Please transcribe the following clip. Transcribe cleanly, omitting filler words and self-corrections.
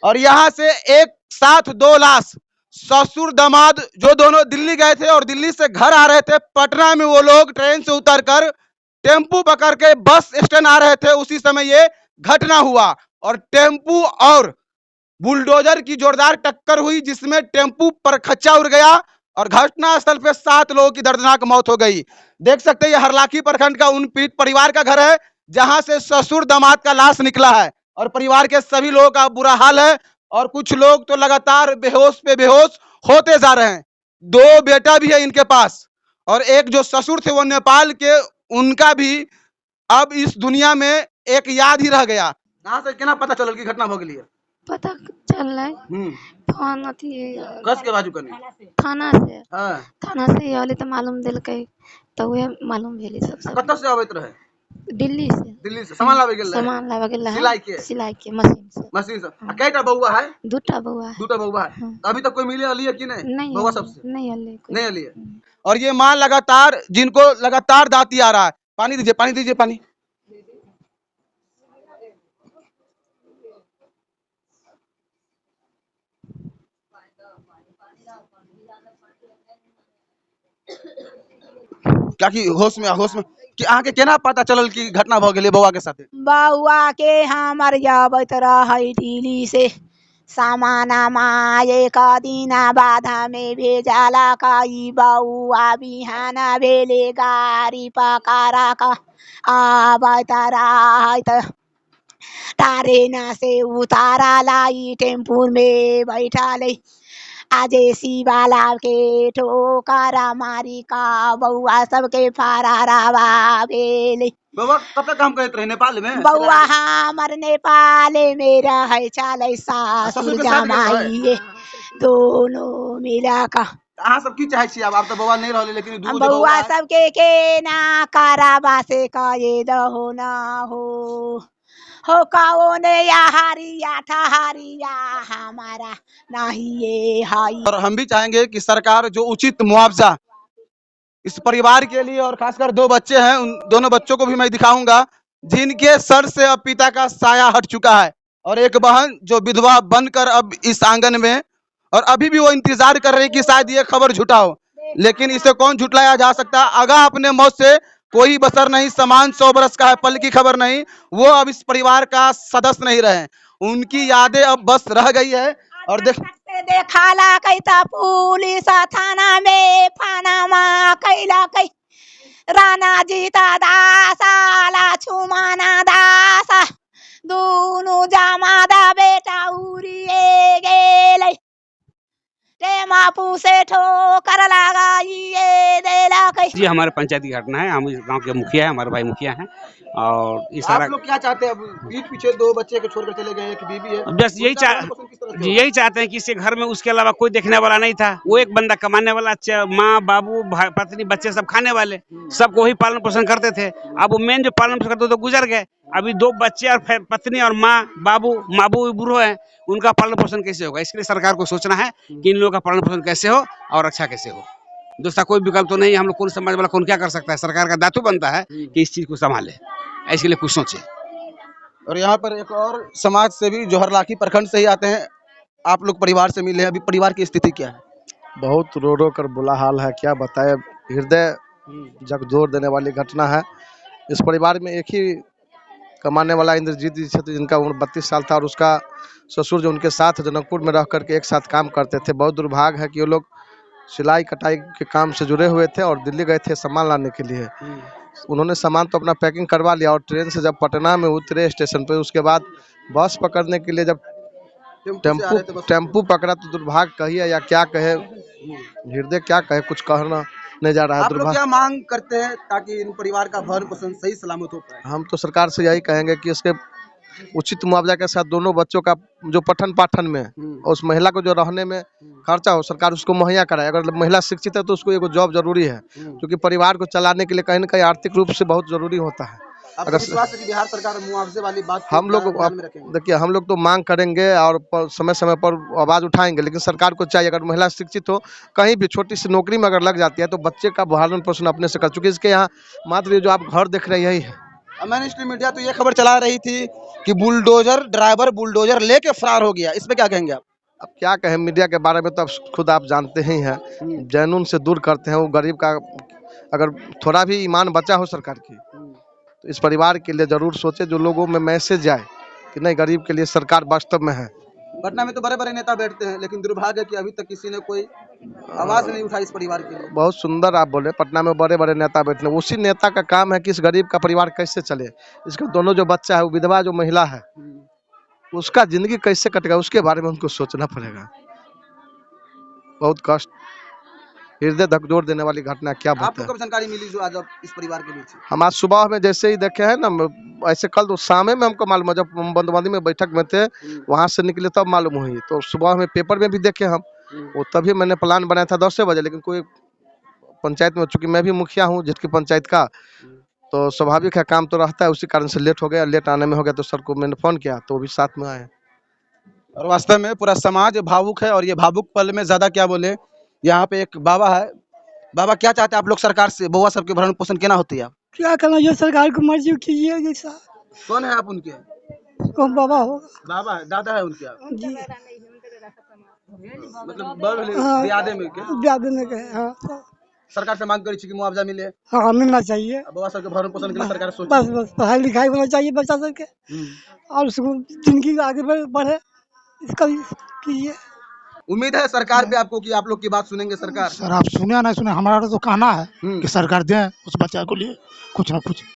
और यहाँ से एक साथ 2 लाश, ससुर दामाद जो दोनों दिल्ली गए थे और दिल्ली से घर आ रहे थे। पटना में वो लोग ट्रेन से उतरकर टेम्पू पकड़ के बस स्टैंड आ रहे थे, उसी समय ये घटना हुआ और टेम्पू और बुलडोजर की जोरदार टक्कर हुई, जिसमें टेम्पू पर खच्चा उड़ गया और घटनास्थल पे 7 लोगों की दर्दनाक मौत हो गई। देख सकते हैं ये हरलाखी प्रखंड का उन पीड़ित परिवार का घर है, जहां से ससुर दामाद का लाश निकला है और परिवार के सभी लोगों का बुरा हाल है और कुछ लोग तो लगातार बेहोश पे बेहोश होते जा रहे हैं। 2 बेटा भी है इनके पास और एक जो ससुर थे वो नेपाल के, उनका भी अब इस दुनिया में एक याद ही रह गया। कहाँ से केना पता चलल की घटना हो गई है? पता चल रहा है फोन अथी कस के बाजू कने थाना से हां थाना से वाले तो मालूम दिलकै तो वे मालूम भेली सब कत से आवत रहे? दिल्ली से सामान लावे गेल रहे? सामान लावे गेल है सिलाई के मशीन से केटा बउआ है? दूटा बउआ है। अभी तक कोई मिले अली है कि नहीं? बउआ सबसे नहीं अली है। और ये मां लगातार, जिनको लगातार दाती आ रहा है। पानी दीजिए पानी। क्या की होश में कि आके केना पता चलल कि घटना भ गेलै बउआ के साथे? बउआ के हमर जाबत रहे दिल्ली से सामाना माए का दिना बाधा में भेजाला कई बउआ बिहाना भेले गाड़ी पकारा का आवत रहे त ट्रेन से उतारा लाई टेम्पू में बैठा ले आजे शिवाला के ठोकरा मारी का बउआ सबके फरारावा भेले। बउआ कब तक काम करते रहे नेपाल में? बउआ हमर नेपाल में रहे चले सासुर जमाई दोनों मिला का। अहाँ सब की चाहे छी? अब तो बउआ नहीं रहले, लेकिन बउआ सबके के ना कराबा से कहे दहो ना हो कौने या हरिया ठहरिया हमारा नहीं ये हाई। और हम भी चाहेंगे कि सरकार जो उचित मुआवजा इस परिवार के लिए, और खासकर 2 बच्चे हैं, उन दोनों बच्चों को भी मैं दिखाऊंगा जिनके सर से अब पिता का साया हट चुका है, और एक बहन जो विधवा बनकर अब इस आंगन में, और अभी भी वो इंतजार कर रही कि शायद ये खबर झूठा हो, लेकिन इसे कौन झुटलाया जा सकता है? आगा अपने मौत से कोई बसर नहीं, समान 100 बरस का है, पल की खबर नहीं। वो अब इस परिवार का सदस्य नहीं रहे, उनकी यादें अब बस रह गई है। और देखाला कैता पुलिस थाना में फानामा कैला कै राणा जीता दासाला छुमाना दासा दोनों जमादा बेटा उड़िए गेले टेमापू से ठोकर लगाइए देला कै। जी हमारे पंचायत की घटना है। हम इस गांव के मुखिया है, हमारे भाई मुखिया हैं। और इस सारा आप लोग क्या चाहते हैं? अब पीठ पीछे 2 बच्चे को छोड़कर चले गए, एक बीबी है, बस यही यही चाहते हैं कि इसके घर में उसके अलावा कोई देखने वाला नहीं था। वो एक बंदा कमाने वाला, माँ बाबू पत्नी बच्चे सब खाने वाले, सबको ही पालन पोषण करते थे। अब वो मेन जो पालन पोषण करते तो गुजर गए। अभी 2 बच्चे और पत्नी और माँ बाबू बूढ़ो है, उनका पालन पोषण कैसे होगा? इसके लिए सरकार को सोचना है कि इन लोगों का पालन पोषण कैसे हो और अच्छा कैसे हो। दूसरा कोई विकल्प तो नहीं। हम लोग कौन समाज वाला कौन क्या कर सकता है? सरकार का दायित्व बनता है कि इस चीज को संभाले, इसके लिए कुछ सोचे। और यहाँ पर एक और समाज से भी जो हरलाखी प्रखंड से ही आते हैं, आप लोग परिवार से मिले हैं, अभी परिवार की स्थिति क्या है? बहुत रो कर बुरा हाल है, क्या बताए, हृदय झकझोर देने वाली घटना है। इस परिवार में एक ही कमाने वाला इंद्रजीत जी थे, जिनका उम्र 32 साल था, और उसका ससुर जो उनके साथ जनकपुर में रह करके एक साथ काम करते थे। बहुत दुर्भाग्य है कि वो लोग सिलाई कटाई के काम से जुड़े हुए थे और दिल्ली गए थे सामान लाने के लिए। उन्होंने सामान तो अपना पैकिंग करवा लिया और ट्रेन से जब पटना में उतरे स्टेशन पर, उसके बाद बस पकड़ने के लिए जब टेम्पू पकड़ा तो दुर्भाग्य कहिए या क्या कहे, हृदय क्या कहे, कुछ कहना नहीं जा रहा है। आप लोग क्या मांग करते हैं ताकि इन परिवार का भरण पोषण सही सलामत हो पाए? हम तो सरकार से यही कहेंगे कि इसके उचित मुआवजा के साथ दोनों बच्चों का जो पठन पाठन में और उस महिला को जो रहने में खर्चा हो, सरकार उसको मुहैया कराए। अगर महिला शिक्षित है तो उसको एक जॉब जरूरी है, क्योंकि परिवार को चलाने के लिए कहीं न कहीं आर्थिक रूप से बहुत जरूरी होता है। अगर विश्वास है कि बिहार सरकार मुआवजे वाली बात हम लोग देखिए, हम लोग तो मांग करेंगे और समय समय पर आवाज उठाएंगे, लेकिन सरकार को चाहिए अगर महिला शिक्षित हो, कहीं भी छोटी सी नौकरी में अगर लग जाती है तो बच्चे का भरण पोषण अपने से कर, चूंकि इसके यहाँ मात्र जो आप घर देख रहे हैं यही है, मैंने स्ट्रीम मीडिया तो ये खबर चला रही थी कि बुलडोजर ड्राइवर बुलडोजर लेके फरार हो गया, इस पे क्या कहेंगे आप? अब क्या कहें, मीडिया के बारे में तो अब खुद आप जानते ही हैं, जनून से दूर करते हैं। वो गरीब का अगर थोड़ा भी ईमान बचा हो सरकार की, तो इस परिवार के लिए जरूर सोचे, जो लोगों में मैसेज जाए कि नहीं, गरीब के लिए सरकार वास्तव में है। पटना में तो बड़े बड़े नेता बैठते हैं, लेकिन दुर्भाग्य है कि अभी तक किसी ने कोई आवाज नहीं उठाई इस परिवार के लिए। बहुत सुंदर आप बोले, पटना में बड़े बड़े नेता बैठे हैं, उसी नेता का काम है कि इस गरीब का परिवार कैसे चले। इसका दोनों जो बच्चा है, वो विधवा जो महिला है, उसका जिंदगी कैसे कटेगा, उसके बारे में उनको सोचना पड़ेगा। बहुत कष्ट, हृदय धकझोर देने वाली घटना, क्या आपको बताएं। कब जानकारी मिली जो आज अब इस परिवार के बीच? हम आज सुबह में जैसे ही देखे हैं ना, ऐसे कल तो शाम में हमको मालूम है, जब हम बंदवानी में बैठक में थे, वहां से निकले तब मालूम हुई। तो सुबह में पेपर में भी देखे हम, वो तभी मैंने प्लान बनाया था 10 बजे, लेकिन कोई पंचायत में, चूंकि मैं भी मुखिया हूँ झिटकी पंचायत का, तो स्वाभाविक है काम तो रहता है, उसी कारण से लेट हो गया। लेट आने में हो गया तो सर को मैंने फोन किया, तो वो भी साथ में आए। और वास्तव में पूरा समाज भावुक है, और ये भावुक पल में ज्यादा क्या बोले। यहाँ पे एक बाबा है। बाबा, क्या चाहते हैं आप लोग सरकार से? बउआ सबके भरण पोषण केना होती है? क्या करना, जो सरकार को मर्जी कीजिए जैसा। कौन है आप उनके? कौन बाबा होगा बाबा है, दादा है उनके आप? जी। मतलब बड़ भेलै हाँ। दियादे में के ब्याह देने के, हाँ सरकार से मांग करी छी कि मुआवजा मिले, हाँ, मिलना चाहिए। बउआ सबके भरण पोषण के लिए सरकार सोचे। बस बस पढ़ाई लिखाई होना चाहिए बच्चा सबके, और उसको जिंदगी आगे बढ़े, इसका भी कीजिए। उम्मीद है सरकार पे आपको कि आप लोग की बात सुनेंगे सरकार। सर आप सुने या नहीं सुने, हमारा तो कहना है हम्म। कि सरकार दें उस बच्चा को लिए कुछ ना कुछ।